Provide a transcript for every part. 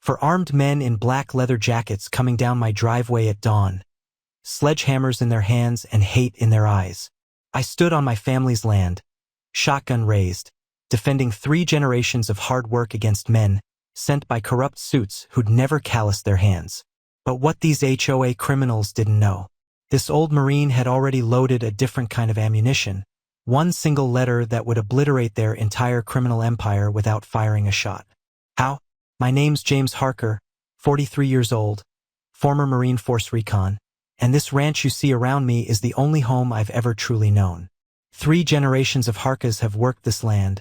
for armed men in black leather jackets coming down my driveway at dawn, sledgehammers in their hands and hate in their eyes. I stood on my family's land, shotgun raised, defending 3 generations of hard work against men sent by corrupt suits who'd never calloused their hands. But what these HOA criminals didn't know, this old Marine had already loaded a different kind of ammunition, one single letter that would obliterate their entire criminal empire without firing a shot. How? My name's James Harker, 43 years old, former Marine Force Recon, and this ranch you see around me is the only home I've ever truly known. 3 generations of Harkers have worked this land,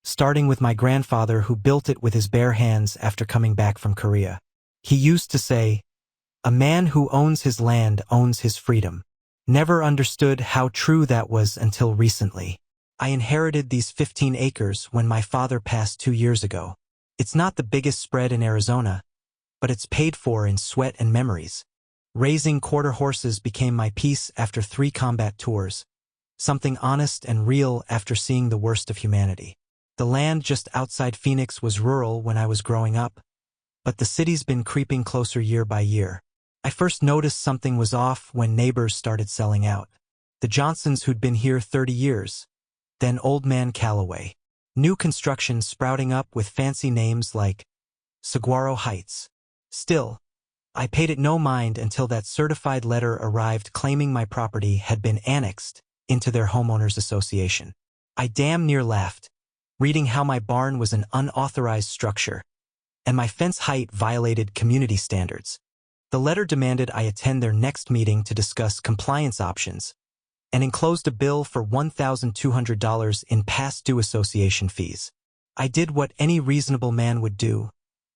starting with my grandfather who built it with his bare hands after coming back from Korea. He used to say, "A man who owns his land owns his freedom." Never understood how true that was until recently. I inherited these 15 acres when my father passed 2 years ago. It's not the biggest spread in Arizona, but it's paid for in sweat and memories. Raising quarter horses became my peace after 3 combat tours, something honest and real after seeing the worst of humanity. The land just outside Phoenix was rural when I was growing up, but the city's been creeping closer year by year. I first noticed something was off when neighbors started selling out. The Johnsons who'd been here 30 years, then Old Man Calloway. New construction sprouting up with fancy names like Saguaro Heights. Still, I paid it no mind until that certified letter arrived claiming my property had been annexed into their homeowners association. I damn near laughed, reading how my barn was an unauthorized structure, and my fence height violated community standards. The letter demanded I attend their next meeting to discuss compliance options, and enclosed a bill for $1,200 in past due association fees. I did what any reasonable man would do,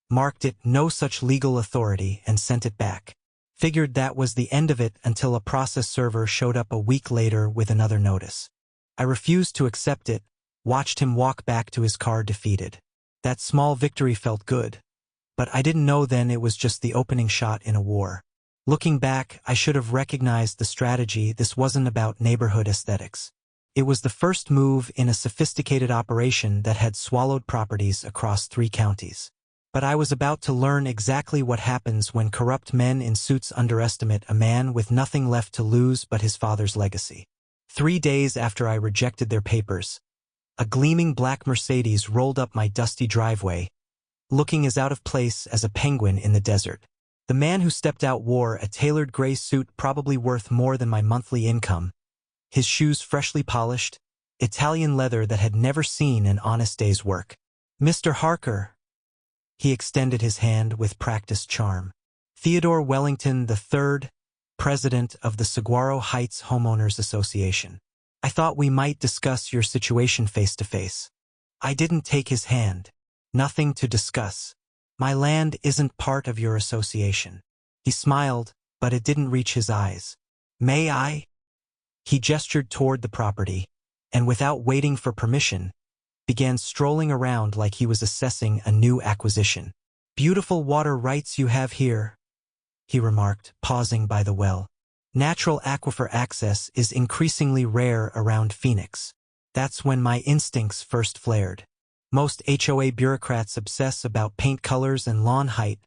marked it no such legal authority, and sent it back. Figured that was the end of it until a process server showed up a week later with another notice. I refused to accept it, watched him walk back to his car defeated. That small victory felt good, but I didn't know then it was just the opening shot in a war. Looking back, I should have recognized the strategy. This wasn't about neighborhood aesthetics. It was the first move in a sophisticated operation that had swallowed properties across 3 counties. But I was about to learn exactly what happens when corrupt men in suits underestimate a man with nothing left to lose but his father's legacy. 3 days after I rejected their papers, a gleaming black Mercedes rolled up my dusty driveway, looking as out of place as a penguin in the desert. The man who stepped out wore a tailored gray suit probably worth more than my monthly income, his shoes freshly polished, Italian leather that had never seen an honest day's work. "Mr. Harker," he extended his hand with practiced charm. "Theodore Wellington III, president of the Saguaro Heights Homeowners Association. I thought we might discuss your situation face to face." I didn't take his hand. "Nothing to discuss. My land isn't part of your association." He smiled, but it didn't reach his eyes. "May I?" He gestured toward the property, and without waiting for permission, began strolling around like he was assessing a new acquisition. "Beautiful water rights you have here," he remarked, pausing by the well. "Natural aquifer access is increasingly rare around Phoenix." That's when my instincts first flared. Most HOA bureaucrats obsess about paint colors and lawn height,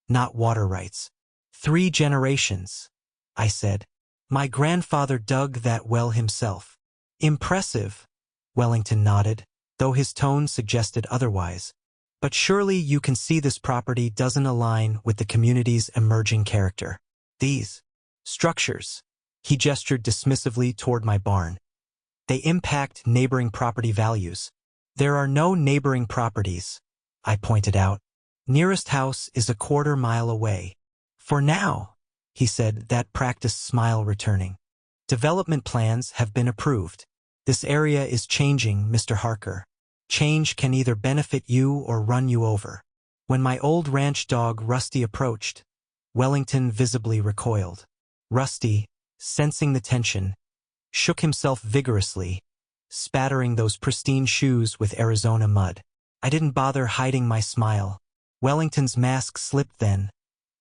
not water rights. 3 generations, I said. "My grandfather dug that well himself." "Impressive," Wellington nodded, though his tone suggested otherwise. "But surely you can see this property doesn't align with the community's emerging character. These structures," he gestured dismissively toward my barn, "they impact neighboring property values." "There are no neighboring properties," I pointed out. "Nearest house is a quarter mile away." "For now," he said, that practiced smile returning. "Development plans have been approved. This area is changing, Mr. Harker. Change can either benefit you or run you over." When my old ranch dog Rusty approached, Wellington visibly recoiled. Rusty, sensing the tension, shook himself vigorously, spattering those pristine shoes with Arizona mud. I didn't bother hiding my smile. Wellington's mask slipped then,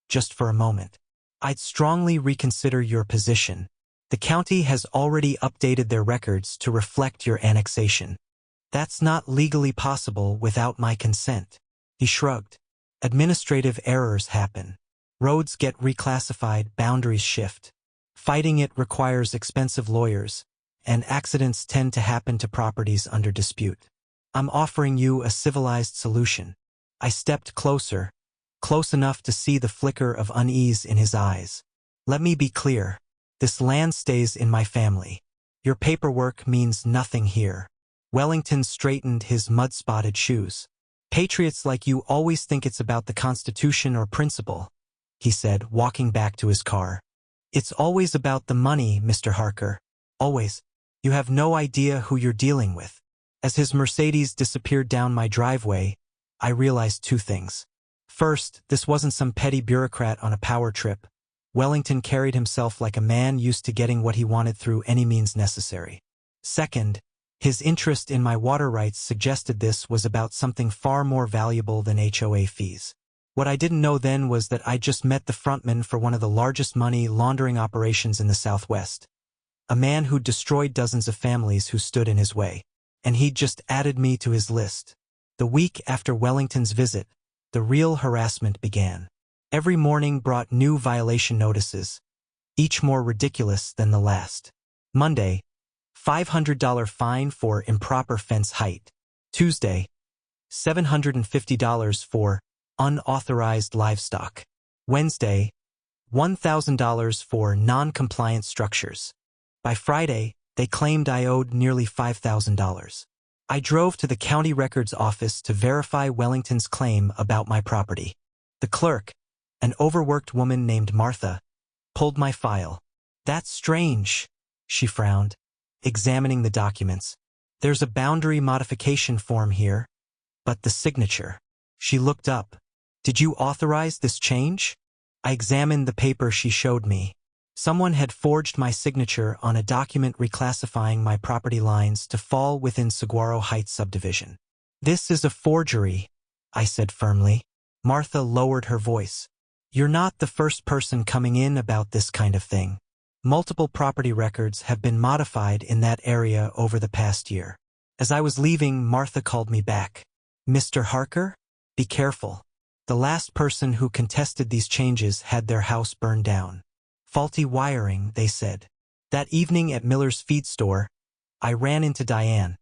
just for a moment. "I'd strongly reconsider your position. The county has already updated their records to reflect your annexation. That's not legally possible without my consent." He shrugged. Administrative errors happen. Roads get reclassified, boundaries shift. Fighting it requires expensive lawyers, and accidents tend to happen to properties under dispute. I'm offering you a civilized solution. I stepped closer, close enough to see the flicker of unease in his eyes. Let me be clear. This land stays in my family. Your paperwork means nothing here. Wellington straightened his mud-spotted shoes. Patriots like you always think it's about the Constitution or principle, he said, walking back to his car. It's always about the money, Mr. Harker. Always. You have no idea who you're dealing with. As his Mercedes disappeared down my driveway, I realized two things. First, this wasn't some petty bureaucrat on a power trip. Wellington carried himself like a man used to getting what he wanted through any means necessary. Second, his interest in my water rights suggested this was about something far more valuable than HOA fees. What I didn't know then was that I just met the frontman for one of the largest money laundering operations in the Southwest. A man who'd destroyed dozens of families who stood in his way. And he'd just added me to his list. The week after Wellington's visit, the real harassment began. Every morning brought new violation notices, each more ridiculous than the last. Monday, $500 fine for improper fence height. Tuesday, $750 for unauthorized livestock. Wednesday, $1,000 for non-compliant structures. By Friday, they claimed I owed nearly $5,000. I drove to the county records office to verify Wellington's claim about my property. The clerk, an overworked woman named Martha, pulled my file. That's strange, she frowned, examining the documents. There's a boundary modification form here, but the signature. She looked up. Did you authorize this change? I examined the paper she showed me. Someone had forged my signature on a document reclassifying my property lines to fall within Saguaro Heights subdivision. This is a forgery, I said firmly. Martha lowered her voice. You're not the first person coming in about this kind of thing. Multiple property records have been modified in that area over the past year. As I was leaving, Martha called me back. Mr. Harker? Be careful. The last person who contested these changes had their house burned down. Faulty wiring, they said. That evening at Miller's feed store, I ran into Diane,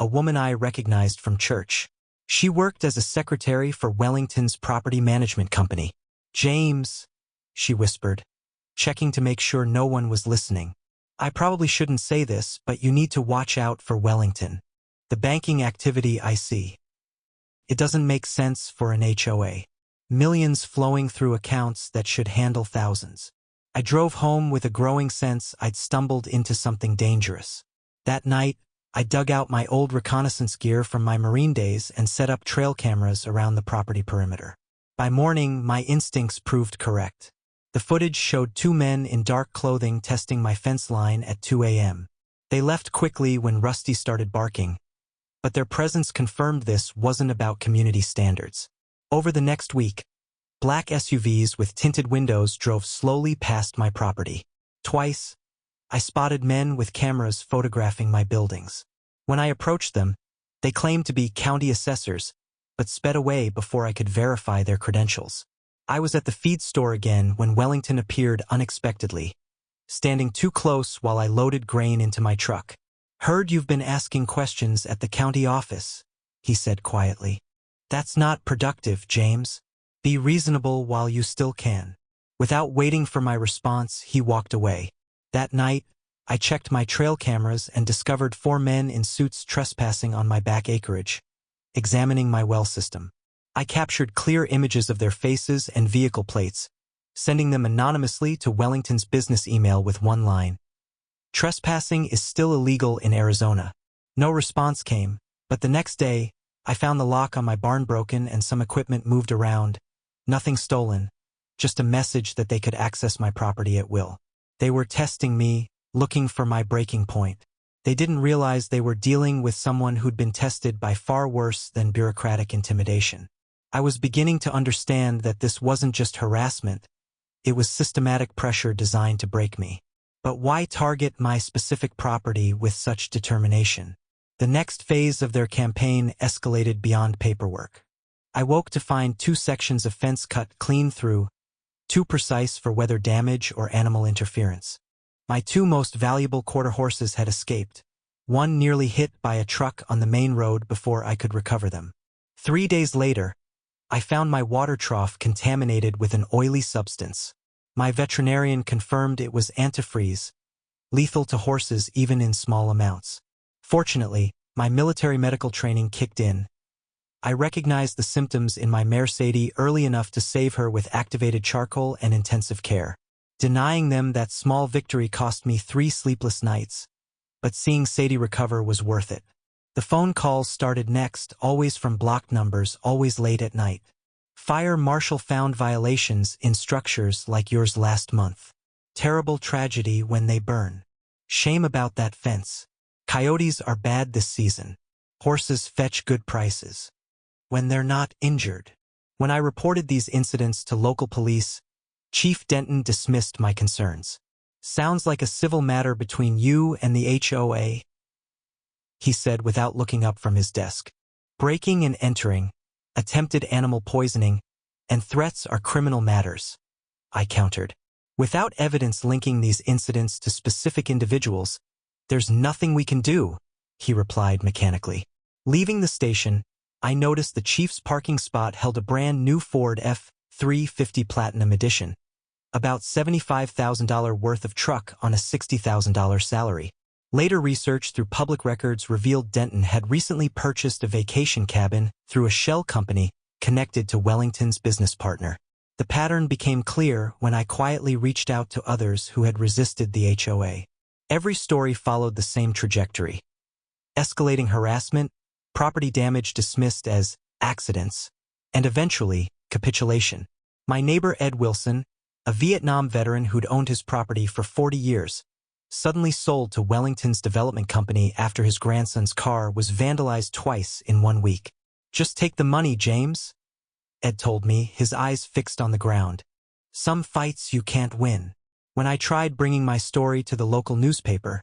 a woman I recognized from church. She worked as a secretary for Wellington's property management company. James, she whispered, checking to make sure no one was listening. I probably shouldn't say this, but you need to watch out for Wellington. The banking activity I see. It doesn't make sense for an HOA. Millions flowing through accounts that should handle thousands. I drove home with a growing sense I'd stumbled into something dangerous. That night, I dug out my old reconnaissance gear from my Marine days and set up trail cameras around the property perimeter. By morning, my instincts proved correct. The footage showed two men in dark clothing testing my fence line at 2 a.m. They left quickly when Rusty started barking, but their presence confirmed this wasn't about community standards. Over the next week, black SUVs with tinted windows drove slowly past my property. Twice, I spotted men with cameras photographing my buildings. When I approached them, they claimed to be county assessors, but sped away before I could verify their credentials. I was at the feed store again when Wellington appeared unexpectedly, standing too close while I loaded grain into my truck. Heard you've been asking questions at the county office, he said quietly. That's not productive, James. Be reasonable while you still can. Without waiting for my response, he walked away. That night, I checked my trail cameras and discovered 4 men in suits trespassing on my back acreage, examining my well system. I captured clear images of their faces and vehicle plates, sending them anonymously to Wellington's business email with one line. Trespassing is still illegal in Arizona. No response came, but the next day, I found the lock on my barn broken and some equipment moved around. Nothing stolen, just a message that they could access my property at will. They were testing me, looking for my breaking point. They didn't realize they were dealing with someone who'd been tested by far worse than bureaucratic intimidation. I was beginning to understand that this wasn't just harassment, it was systematic pressure designed to break me. But why target my specific property with such determination? The next phase of their campaign escalated beyond paperwork. I woke to find 2 sections of fence cut clean through, too precise for weather damage or animal interference. My 2 most valuable quarter horses had escaped, one nearly hit by a truck on the main road before I could recover them. 3 days later, I found my water trough contaminated with an oily substance. My veterinarian confirmed it was antifreeze, lethal to horses even in small amounts. Fortunately, my military medical training kicked in. I recognized the symptoms in my mare Sadie early enough to save her with activated charcoal and intensive care. Denying them that small victory cost me 3 sleepless nights, but seeing Sadie recover was worth it. The phone calls started next, always from blocked numbers, always late at night. Fire marshal found violations in structures like yours last month. Terrible tragedy when they burn. Shame about that fence. Coyotes are bad this season. Horses fetch good prices. When they're not injured. When I reported these incidents to local police, Chief Denton dismissed my concerns. Sounds like a civil matter between you and the HOA, he said without looking up from his desk. Breaking and entering, attempted animal poisoning, and threats are criminal matters, I countered. Without evidence linking these incidents to specific individuals, there's nothing we can do, he replied mechanically. Leaving the station, I noticed the chief's parking spot held a brand new Ford F-350 Platinum Edition, about $75,000 worth of truck on a $60,000 salary. Later research through public records revealed Denton had recently purchased a vacation cabin through a shell company connected to Wellington's business partner. The pattern became clear when I quietly reached out to others who had resisted the HOA. Every story followed the same trajectory. Escalating harassment, property damage dismissed as accidents, and eventually, capitulation. My neighbor Ed Wilson, a Vietnam veteran who'd owned his property for 40 years, suddenly sold to Wellington's development company after his grandson's car was vandalized twice in 1 week. Just take the money, James, Ed told me, his eyes fixed on the ground. Some fights you can't win. When I tried bringing my story to the local newspaper,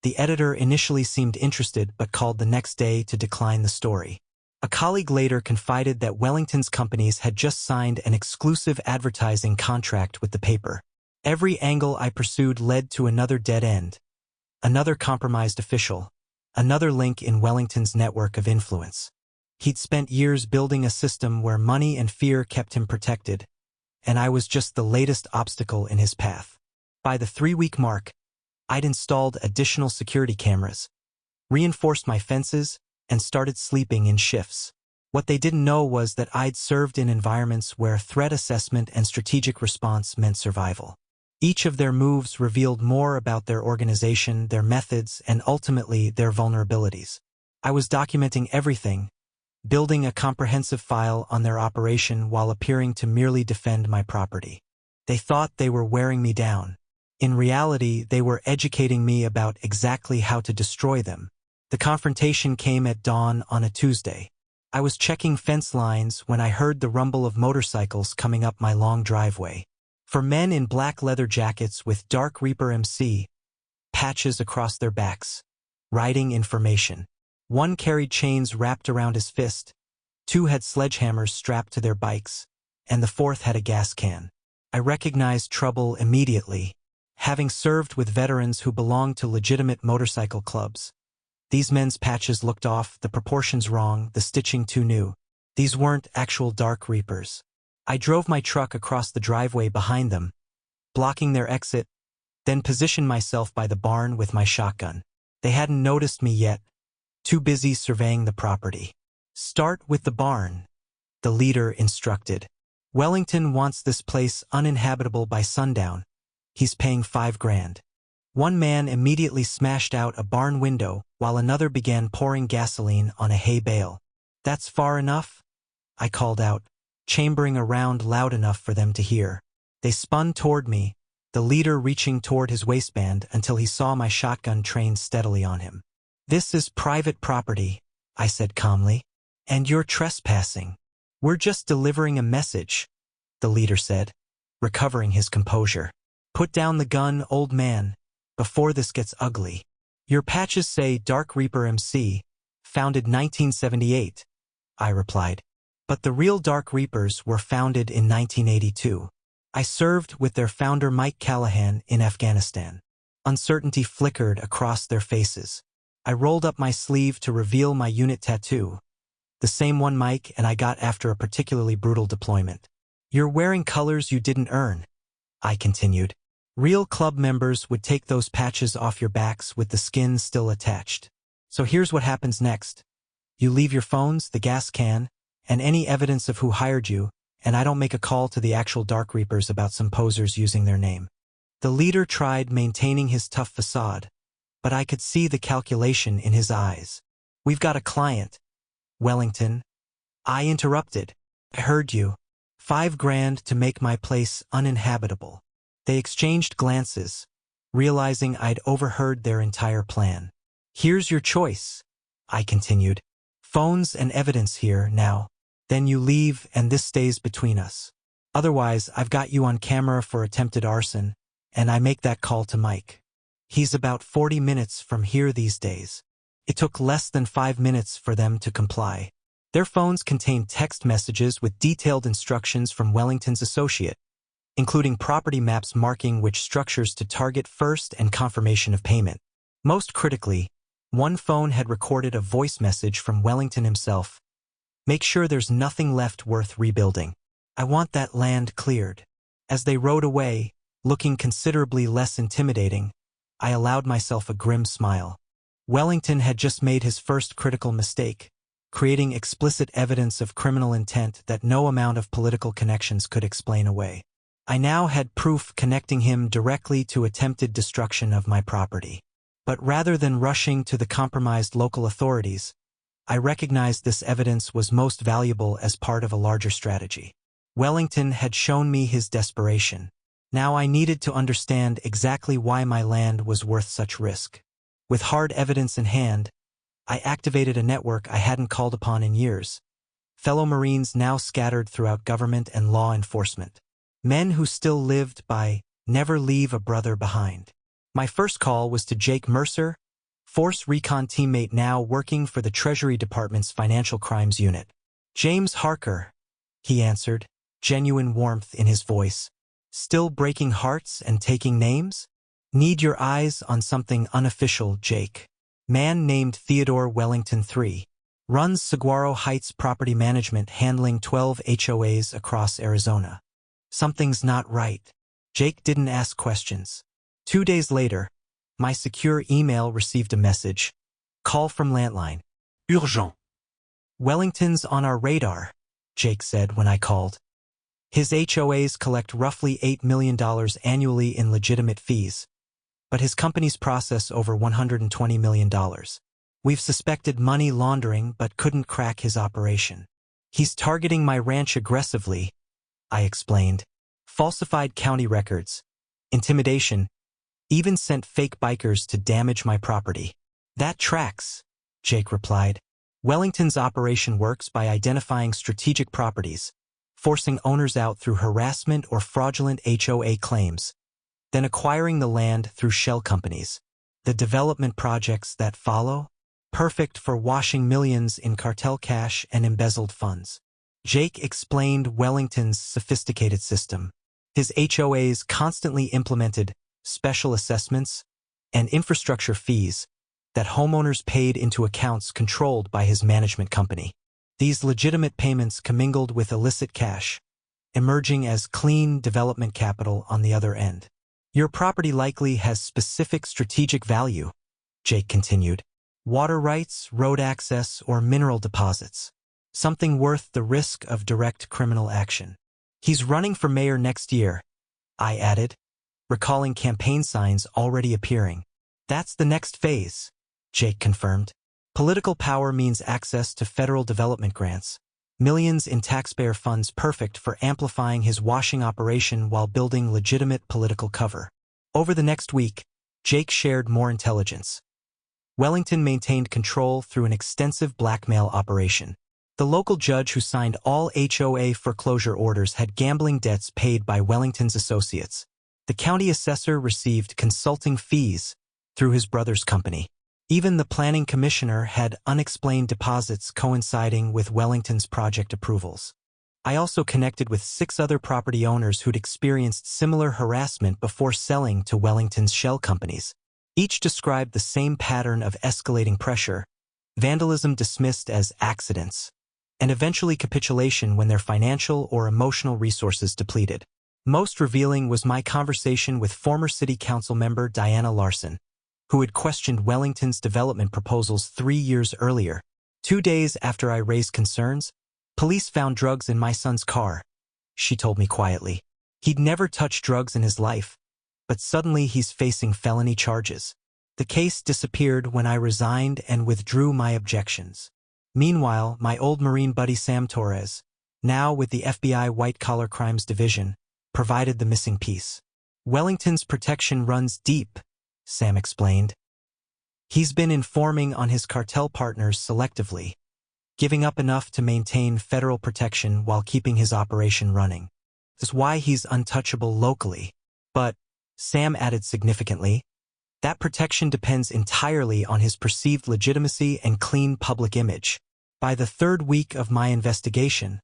the editor initially seemed interested but called the next day to decline the story. A colleague later confided that Wellington's companies had just signed an exclusive advertising contract with the paper. Every angle I pursued led to another dead end, another compromised official, another link in Wellington's network of influence. He'd spent years building a system where money and fear kept him protected, and I was just the latest obstacle in his path. By the 3-week mark, I'd installed additional security cameras, reinforced my fences, and started sleeping in shifts. What they didn't know was that I'd served in environments where threat assessment and strategic response meant survival. Each of their moves revealed more about their organization, their methods, and ultimately their vulnerabilities. I was documenting everything, building a comprehensive file on their operation while appearing to merely defend my property. They thought they were wearing me down. In reality, they were educating me about exactly how to destroy them. The confrontation came at dawn on a Tuesday. I was checking fence lines when I heard the rumble of motorcycles coming up my long driveway. 4 men in black leather jackets with dark Reaper MC patches across their backs, riding information. 1 carried chains wrapped around his fist, 2 had sledgehammers strapped to their bikes, and the 4th had a gas can. I recognized trouble immediately, having served with veterans who belonged to legitimate motorcycle clubs. These men's patches looked off, the proportions wrong, the stitching too new. These weren't actual Dark Reapers. I drove my truck across the driveway behind them, blocking their exit, then positioned myself by the barn with my shotgun. They hadn't noticed me yet, too busy surveying the property. Start with the barn, the leader instructed. Wellington wants this place uninhabitable by sundown. He's paying $5,000. 1 man immediately smashed out a barn window while another began pouring gasoline on a hay bale. That's far enough? I called out, chambering around loud enough for them to hear. They spun toward me, the leader reaching toward his waistband until he saw my shotgun trained steadily on him. This is private property, I said calmly, and you're trespassing. We're just delivering a message, the leader said, recovering his composure. Put down the gun, old man, before this gets ugly. Your patches say Dark Reaper MC, founded 1978, I replied. But the real Dark Reapers were founded in 1982. I served with their founder Mike Callahan in Afghanistan. Uncertainty flickered across their faces. I rolled up my sleeve to reveal my unit tattoo, the same one Mike and I got after a particularly brutal deployment. "You're wearing colors you didn't earn," I continued. "Real club members would take those patches off your backs with the skin still attached. So here's what happens next. You leave your phones, the gas can, and any evidence of who hired you, and I don't make a call to the actual Dark Reapers about some posers using their name." The leader tried maintaining his tough facade, but I could see the calculation in his eyes. "We've got a client, Wellington." I interrupted. "I heard you. $5,000 to make my place uninhabitable." They exchanged glances, realizing I'd overheard their entire plan. "Here's your choice," I continued. "Phones and evidence here now. Then you leave and this stays between us. Otherwise, I've got you on camera for attempted arson, and I make that call to Mike. He's about 40 minutes from here these days." It took less than 5 minutes for them to comply. Their phones contained text messages with detailed instructions from Wellington's associate, including property maps marking which structures to target first and confirmation of payment. Most critically, one phone had recorded a voice message from Wellington himself. "Make sure there's nothing left worth rebuilding. I want that land cleared." As they rode away, looking considerably less intimidating, I allowed myself a grim smile. Wellington had just made his first critical mistake, creating explicit evidence of criminal intent that no amount of political connections could explain away. I now had proof connecting him directly to attempted destruction of my property. But rather than rushing to the compromised local authorities, I recognized this evidence was most valuable as part of a larger strategy. Wellington had shown me his desperation. Now I needed to understand exactly why my land was worth such risk. With hard evidence in hand, I activated a network I hadn't called upon in years. Fellow Marines now scattered throughout government and law enforcement. Men who still lived by "never leave a brother behind." My first call was to Jake Mercer, Force Recon teammate now working for the Treasury Department's Financial Crimes Unit. "James Harker," he answered, genuine warmth in his voice. "Still breaking hearts and taking names? Need your eyes on something unofficial, Jake. Man named Theodore Wellington III. Runs Saguaro Heights Property Management handling 12 HOAs across Arizona. Something's not right." Jake didn't ask questions. 2 days later, my secure email received a message. "Call from landline. Urgent." "Wellington's on our radar," Jake said when I called. His HOAs collect roughly $8 million annually in legitimate fees, but his companies process over $120 million. "We've suspected money laundering but couldn't crack his operation. He's targeting my ranch aggressively," I explained. "Falsified county records, intimidation, even sent fake bikers to damage my property." "That tracks," Jake replied. "Wellington's operation works by identifying strategic properties, forcing owners out through harassment or fraudulent HOA claims, then acquiring the land through shell companies. The development projects that follow? Perfect for washing millions in cartel cash and embezzled funds." Jake explained Wellington's sophisticated system. His HOAs constantly implemented special assessments and infrastructure fees that homeowners paid into accounts controlled by his management company. These legitimate payments commingled with illicit cash, emerging as clean development capital on the other end. "Your property likely has specific strategic value," Jake continued. "Water rights, road access, or mineral deposits. Something worth the risk of direct criminal action. He's running for mayor next year," I added, recalling campaign signs already appearing. "That's the next phase," Jake confirmed. "Political power means access to federal development grants, millions in taxpayer funds perfect for amplifying his washing operation while building legitimate political cover." Over the next week, Jake shared more intelligence. Wellington maintained control through an extensive blackmail operation. The local judge who signed all HOA foreclosure orders had gambling debts paid by Wellington's associates. The county assessor received consulting fees through his brother's company. Even the planning commissioner had unexplained deposits coinciding with Wellington's project approvals. I also connected with 6 other property owners who'd experienced similar harassment before selling to Wellington's shell companies. Each described the same pattern of escalating pressure, vandalism dismissed as accidents, and eventually capitulation when their financial or emotional resources depleted. Most revealing was my conversation with former city council member Diana Larson, who had questioned Wellington's development proposals 3 years earlier. 2 days after I raised concerns, police found drugs in my son's car, she told me quietly. He'd never touched drugs in his life, but suddenly he's facing felony charges. The case disappeared when I resigned and withdrew my objections. Meanwhile, my old Marine buddy Sam Torres, now with the FBI White-Collar Crimes Division, provided the missing piece. Wellington's protection runs deep, Sam explained. He's been informing on his cartel partners selectively, giving up enough to maintain federal protection while keeping his operation running. That's why he's untouchable locally. But, Sam added significantly, that protection depends entirely on his perceived legitimacy and clean public image. By the 3rd week of my investigation,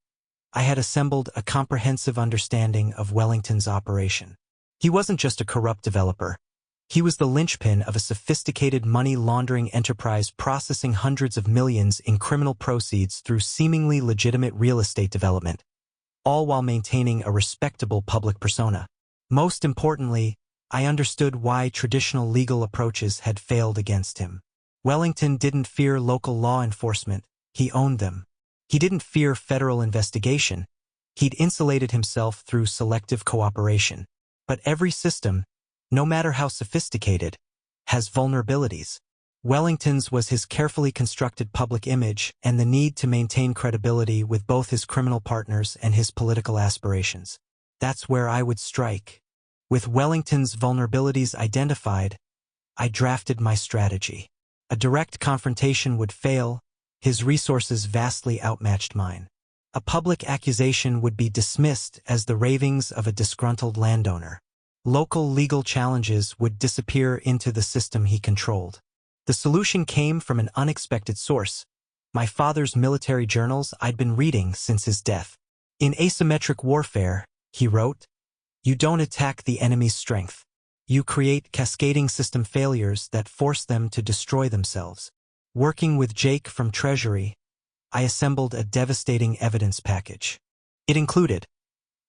I had assembled a comprehensive understanding of Wellington's operation. He wasn't just a corrupt developer. He was the linchpin of a sophisticated money-laundering enterprise processing hundreds of millions in criminal proceeds through seemingly legitimate real estate development, all while maintaining a respectable public persona. Most importantly, I understood why traditional legal approaches had failed against him. Wellington didn't fear local law enforcement, he owned them. He didn't fear federal investigation, he'd insulated himself through selective cooperation. But every system, no matter how sophisticated, has vulnerabilities. Wellington's was his carefully constructed public image and the need to maintain credibility with both his criminal partners and his political aspirations. That's where I would strike. With Wellington's vulnerabilities identified, I drafted my strategy. A direct confrontation would fail, his resources vastly outmatched mine. A public accusation would be dismissed as the ravings of a disgruntled landowner. Local legal challenges would disappear into the system he controlled. The solution came from an unexpected source, my father's military journals I'd been reading since his death. In asymmetric warfare, he wrote, you don't attack the enemy's strength. You create cascading system failures that force them to destroy themselves. Working with Jake from Treasury, I assembled a devastating evidence package. It included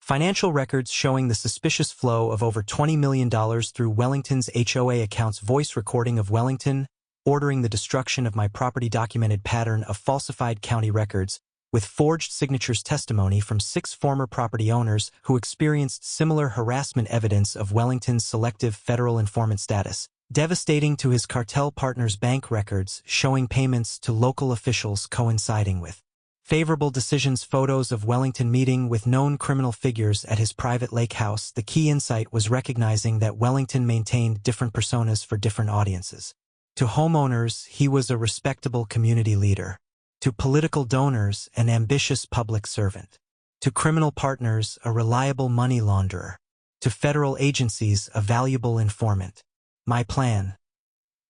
financial records showing the suspicious flow of over $20 million through Wellington's HOA account's voice recording of Wellington, ordering the destruction of my property documented pattern of falsified county records, with forged signatures testimony from 6 former property owners who experienced similar harassment evidence of Wellington's selective federal informant status, devastating to his cartel partners' bank records showing payments to local officials coinciding with favorable decisions photos of Wellington meeting with known criminal figures at his private lake house. The key insight was recognizing that Wellington maintained different personas for different audiences. To homeowners, he was a respectable community leader. To political donors, an ambitious public servant. To criminal partners, a reliable money launderer. To federal agencies, a valuable informant. My plan: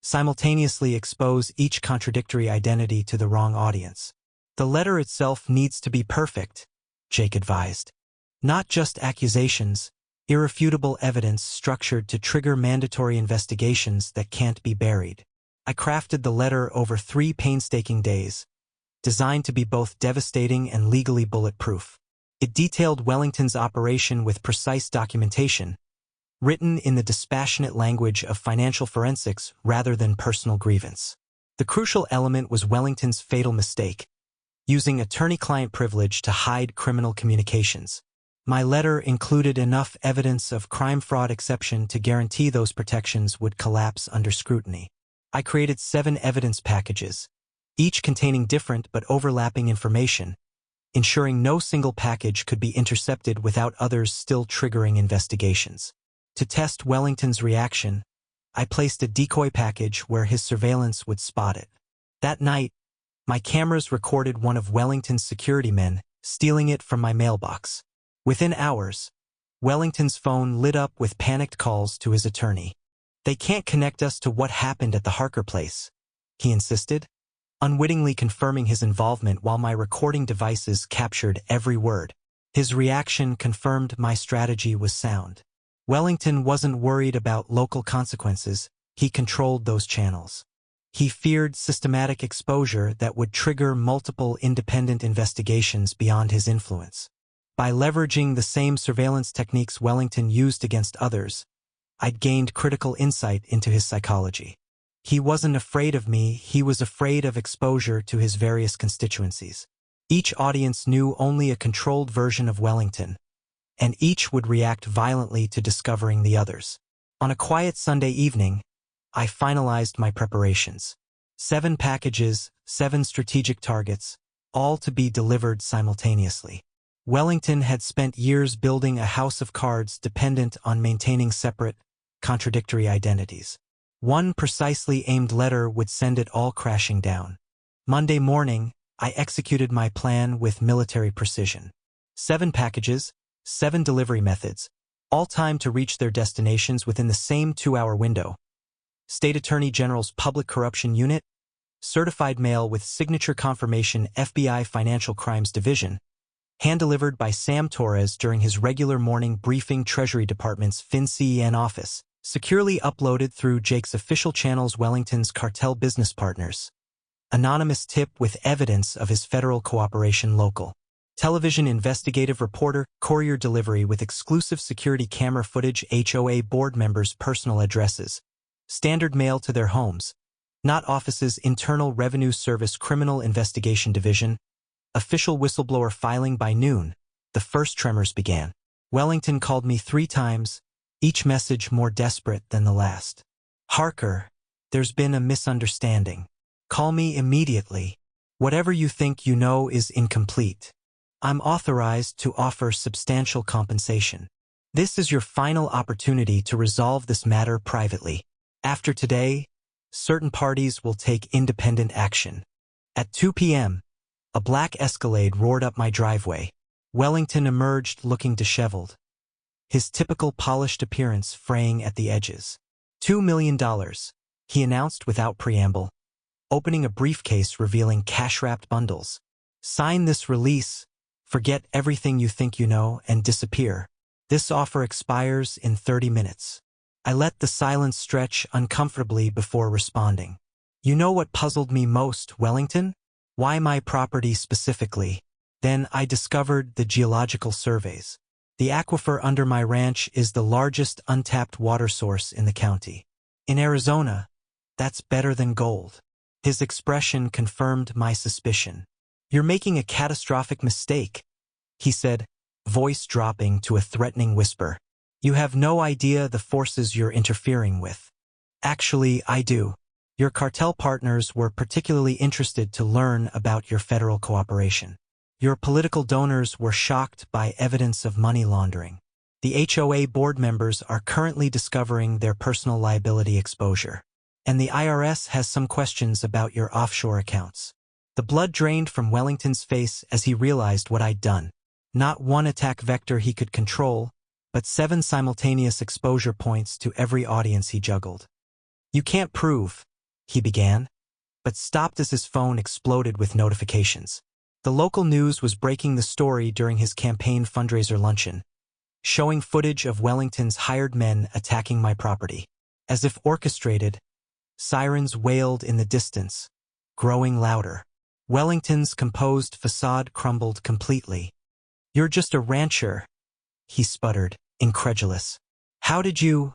simultaneously expose each contradictory identity to the wrong audience. The letter itself needs to be perfect, Jake advised. Not just accusations, irrefutable evidence structured to trigger mandatory investigations that can't be buried. I crafted the letter over 3 painstaking days, designed to be both devastating and legally bulletproof. It detailed Wellington's operation with precise documentation, written in the dispassionate language of financial forensics rather than personal grievance. The crucial element was Wellington's fatal mistake, using attorney-client privilege to hide criminal communications. My letter included enough evidence of crime-fraud exception to guarantee those protections would collapse under scrutiny. I created 7 evidence packages, each containing different but overlapping information, ensuring no single package could be intercepted without others still triggering investigations. To test Wellington's reaction, I placed a decoy package where his surveillance would spot it. That night, my cameras recorded one of Wellington's security men stealing it from my mailbox. Within hours, Wellington's phone lit up with panicked calls to his attorney. They can't connect us to what happened at the Harker place, he insisted, unwittingly confirming his involvement while my recording devices captured every word. His reaction confirmed my strategy was sound. Wellington wasn't worried about local consequences, he controlled those channels. He feared systematic exposure that would trigger multiple independent investigations beyond his influence. By leveraging the same surveillance techniques Wellington used against others, I'd gained critical insight into his psychology. He wasn't afraid of me, he was afraid of exposure to his various constituencies. Each audience knew only a controlled version of Wellington, and each would react violently to discovering the others. On a quiet Sunday evening, I finalized my preparations. 7 packages, 7 strategic targets, all to be delivered simultaneously. Wellington had spent years building a house of cards dependent on maintaining separate, contradictory identities. One precisely aimed letter would send it all crashing down. Monday morning, I executed my plan with military precision. 7 packages, 7 delivery methods, all timed to reach their destinations within the same 2-hour window. State Attorney General's Public Corruption Unit, certified mail with signature confirmation FBI Financial Crimes Division, hand-delivered by Sam Torres during his regular morning briefing Treasury Department's FinCEN office, securely uploaded through Jake's official channels Wellington's cartel business partners. Anonymous tip with evidence of his federal cooperation local. Television investigative reporter, courier delivery with exclusive security camera footage HOA board members' personal addresses. Standard mail to their homes. Not office's Internal Revenue Service Criminal Investigation Division. Official whistleblower filing by noon. The first tremors began. Wellington called me 3 times, each message more desperate than the last. Harker, there's been a misunderstanding. Call me immediately. Whatever you think you know is incomplete. I'm authorized to offer substantial compensation. This is your final opportunity to resolve this matter privately. After today, certain parties will take independent action. At 2 p.m., a black Escalade roared up my driveway. Wellington emerged looking disheveled, his typical polished appearance fraying at the edges. $2 million, he announced without preamble, opening a briefcase revealing cash-wrapped bundles. Sign this release, forget everything you think you know, and disappear. This offer expires in 30 minutes. I let the silence stretch uncomfortably before responding. You know what puzzled me most, Wellington? Why my property specifically? Then I discovered the geological surveys. The aquifer under my ranch is the largest untapped water source in the county. In Arizona, that's better than gold. His expression confirmed my suspicion. You're making a catastrophic mistake, he said, voice dropping to a threatening whisper. You have no idea the forces you're interfering with. Actually, I do. Your cartel partners were particularly interested to learn about your federal cooperation. Your political donors were shocked by evidence of money laundering. The HOA board members are currently discovering their personal liability exposure. And the IRS has some questions about your offshore accounts. The blood drained from Wellington's face as he realized what I'd done. Not one attack vector he could control, but 7 simultaneous exposure points to every audience he juggled. You can't prove, he began, but stopped as his phone exploded with notifications. The local news was breaking the story during his campaign fundraiser luncheon, showing footage of Wellington's hired men attacking my property. As if orchestrated, sirens wailed in the distance, growing louder. Wellington's composed facade crumbled completely. You're just a rancher, he sputtered, incredulous. How did you?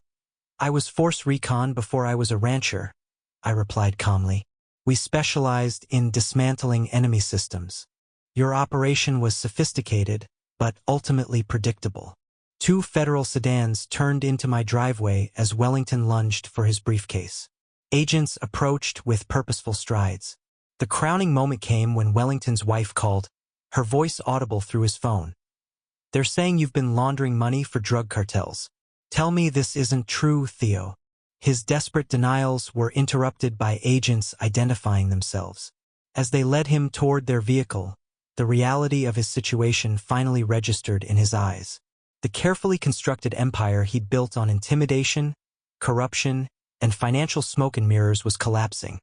I was Force Recon before I was a rancher, I replied calmly. We specialized in dismantling enemy systems. Your operation was sophisticated, but ultimately predictable. 2 federal sedans turned into my driveway as Wellington lunged for his briefcase. Agents approached with purposeful strides. The crowning moment came when Wellington's wife called, her voice audible through his phone. They're saying you've been laundering money for drug cartels. Tell me this isn't true, Theo. His desperate denials were interrupted by agents identifying themselves. As they led him toward their vehicle, the reality of his situation finally registered in his eyes. The carefully constructed empire he'd built on intimidation, corruption, and financial smoke and mirrors was collapsing.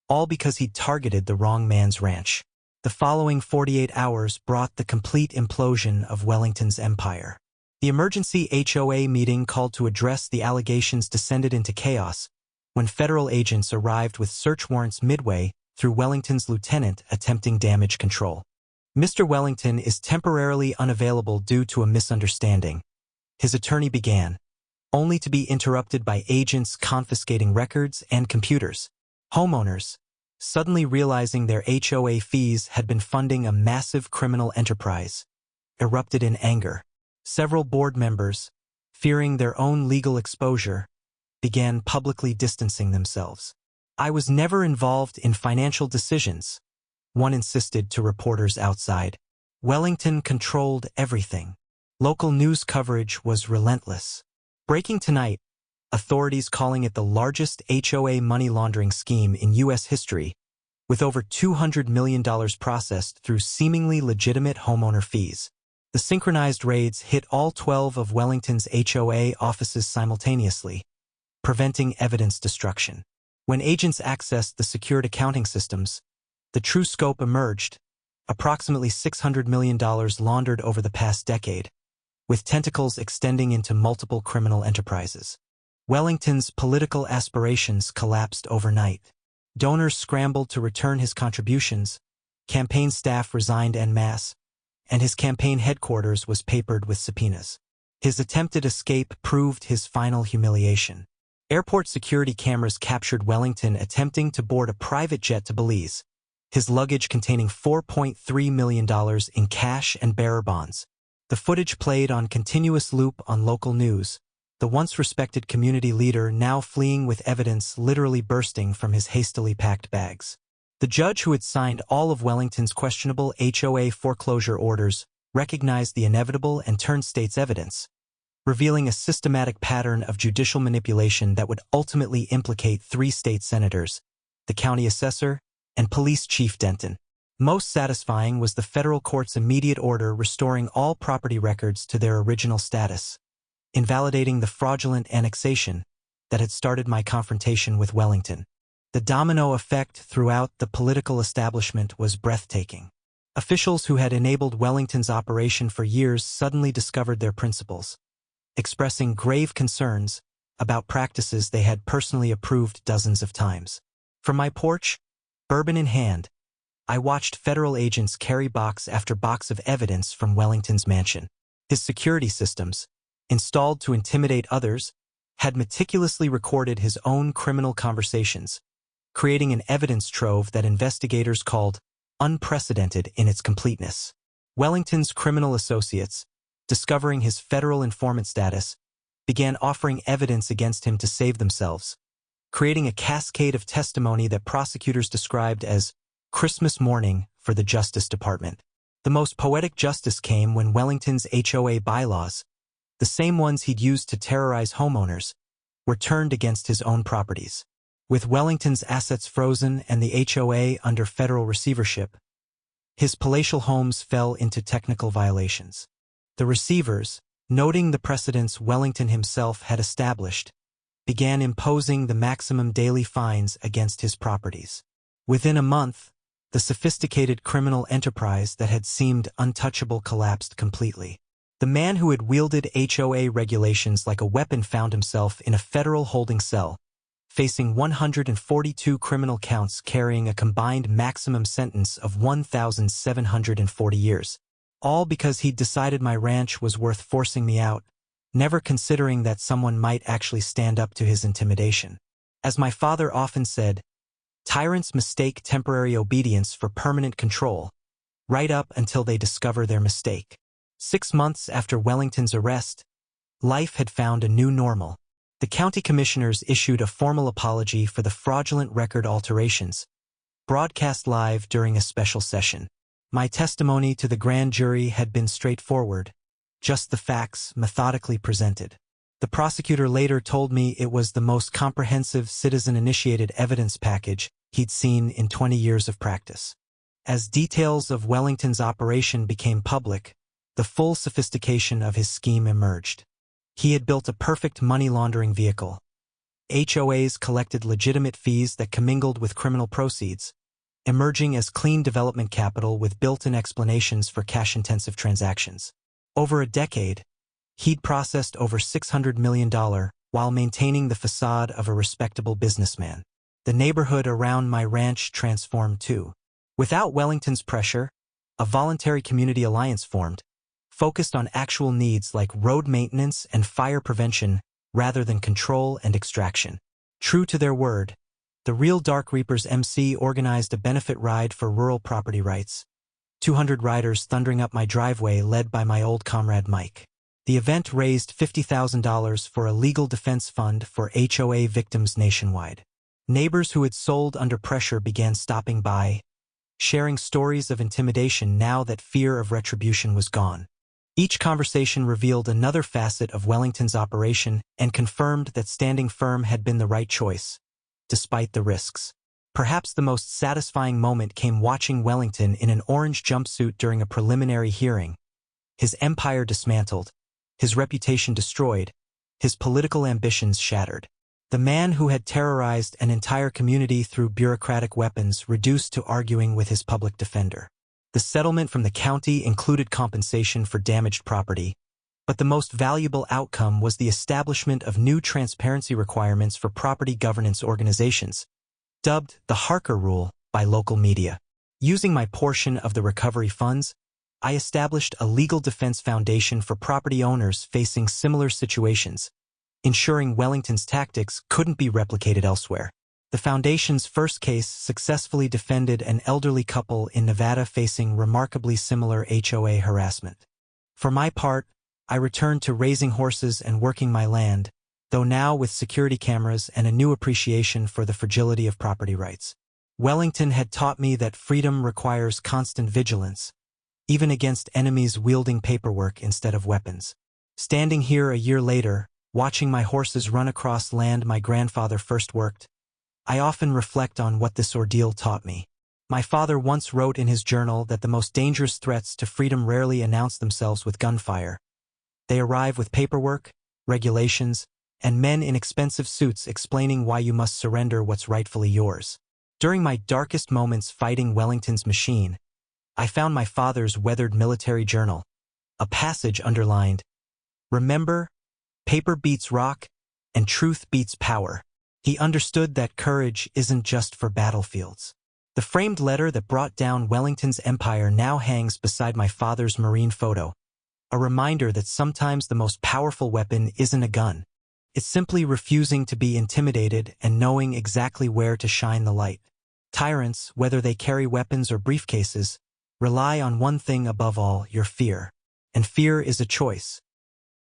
all because he'd targeted the wrong man's ranch. The following 48 hours brought the complete implosion of Wellington's empire. The emergency HOA meeting called to address the allegations descended into chaos when federal agents arrived with search warrants midway through Wellington's lieutenant attempting damage control. Mr. Wellington is temporarily unavailable due to a misunderstanding, his attorney began, only to be interrupted by agents confiscating records and computers. Homeowners, suddenly realizing their HOA fees had been funding a massive criminal enterprise, erupted in anger. Several board members, fearing their own legal exposure, began publicly distancing themselves. "I was never involved in financial decisions," one insisted to reporters outside. Wellington controlled everything. Local news coverage was relentless. Breaking tonight, authorities calling it the largest HOA money laundering scheme in U.S. history, with over $200 million processed through seemingly legitimate homeowner fees. The synchronized raids hit all 12 of Wellington's HOA offices simultaneously, preventing evidence destruction. When agents accessed the secured accounting systems, the true scope emerged, approximately $600 million laundered over the past decade, with tentacles extending into multiple criminal enterprises. Wellington's political aspirations collapsed overnight. Donors scrambled to return his contributions, campaign staff resigned en masse, and his campaign headquarters was papered with subpoenas. His attempted escape proved his final humiliation. Airport security cameras captured Wellington attempting to board a private jet to Belize, his luggage containing $4.3 million in cash and bearer bonds. The footage played on continuous loop on local news, the once respected community leader now fleeing with evidence literally bursting from his hastily packed bags. The judge who had signed all of Wellington's questionable HOA foreclosure orders recognized the inevitable and turned state's evidence, revealing a systematic pattern of judicial manipulation that would ultimately implicate 3 state senators, the county assessor, and police chief Denton. Most satisfying was the federal court's immediate order restoring all property records to their original status, invalidating the fraudulent annexation that had started my confrontation with Wellington. The domino effect throughout the political establishment was breathtaking. Officials who had enabled Wellington's operation for years suddenly discovered their principles, expressing grave concerns about practices they had personally approved dozens of times. From my porch, bourbon in hand, I watched federal agents carry box after box of evidence from Wellington's mansion. His security systems, installed to intimidate others, had meticulously recorded his own criminal conversations, creating an evidence trove that investigators called unprecedented in its completeness. Wellington's criminal associates, discovering his federal informant status, began offering evidence against him to save themselves, creating a cascade of testimony that prosecutors described as Christmas morning for the Justice Department. The most poetic justice came when Wellington's HOA bylaws, the same ones he'd used to terrorize homeowners, were turned against his own properties. With Wellington's assets frozen and the HOA under federal receivership, his palatial homes fell into technical violations. The receivers, noting the precedents Wellington himself had established, began imposing the maximum daily fines against his properties. Within a month, the sophisticated criminal enterprise that had seemed untouchable collapsed completely. The man who had wielded HOA regulations like a weapon found himself in a federal holding cell, facing 142 criminal counts carrying a combined maximum sentence of 1,740 years. All because he'd decided my ranch was worth forcing me out, never considering that someone might actually stand up to his intimidation. As my father often said, tyrants mistake temporary obedience for permanent control, right up until they discover their mistake. 6 months after Wellington's arrest, life had found a new normal. The county commissioners issued a formal apology for the fraudulent record alterations, broadcast live during a special session. My testimony to the grand jury had been straightforward, just the facts methodically presented. The prosecutor later told me it was the most comprehensive citizen-initiated evidence package he'd seen in 20 years of practice. As details of Wellington's operation became public, the full sophistication of his scheme emerged. He had built a perfect money laundering vehicle, HOAs collected legitimate fees that commingled with criminal proceeds, emerging as clean development capital with built-in explanations for cash-intensive transactions. Over a decade, he'd processed over $600 million while maintaining the facade of a respectable businessman. The neighborhood around my ranch transformed too. Without Wellington's pressure, a voluntary community alliance formed, focused on actual needs like road maintenance and fire prevention rather than control and extraction. True to their word, the Real Dark Reapers MC organized a benefit ride for rural property rights. 200 riders thundering up my driveway led by my old comrade Mike. The event raised $50,000 for a legal defense fund for HOA victims nationwide. Neighbors who had sold under pressure began stopping by, sharing stories of intimidation now that fear of retribution was gone. Each conversation revealed another facet of Wellington's operation and confirmed that standing firm had been the right choice, despite the risks. Perhaps the most satisfying moment came watching Wellington in an orange jumpsuit during a preliminary hearing. His empire dismantled, his reputation destroyed, his political ambitions shattered. The man who had terrorized an entire community through bureaucratic weapons reduced to arguing with his public defender. The settlement from the county included compensation for damaged property, but the most valuable outcome was the establishment of new transparency requirements for property governance organizations, dubbed the Harker Rule by local media. Using my portion of the recovery funds, I established a legal defense foundation for property owners facing similar situations, ensuring Wellington's tactics couldn't be replicated elsewhere. The foundation's first case successfully defended an elderly couple in Nevada facing remarkably similar HOA harassment. For my part, I returned to raising horses and working my land, though now with security cameras and a new appreciation for the fragility of property rights. Wellington had taught me that freedom requires constant vigilance, even against enemies wielding paperwork instead of weapons. Standing here a year later, watching my horses run across land my grandfather first worked, I often reflect on what this ordeal taught me. My father once wrote in his journal that the most dangerous threats to freedom rarely announce themselves with gunfire. They arrive with paperwork, regulations, and men in expensive suits explaining why you must surrender what's rightfully yours. During my darkest moments fighting Wellington's machine, I found my father's weathered military journal, a passage underlined, "Remember, paper beats rock, and truth beats power." He understood that courage isn't just for battlefields. The framed letter that brought down Wellington's empire now hangs beside my father's marine photo, a reminder that sometimes the most powerful weapon isn't a gun. It's simply refusing to be intimidated and knowing exactly where to shine the light. Tyrants, whether they carry weapons or briefcases, rely on one thing above all: your fear. And fear is a choice.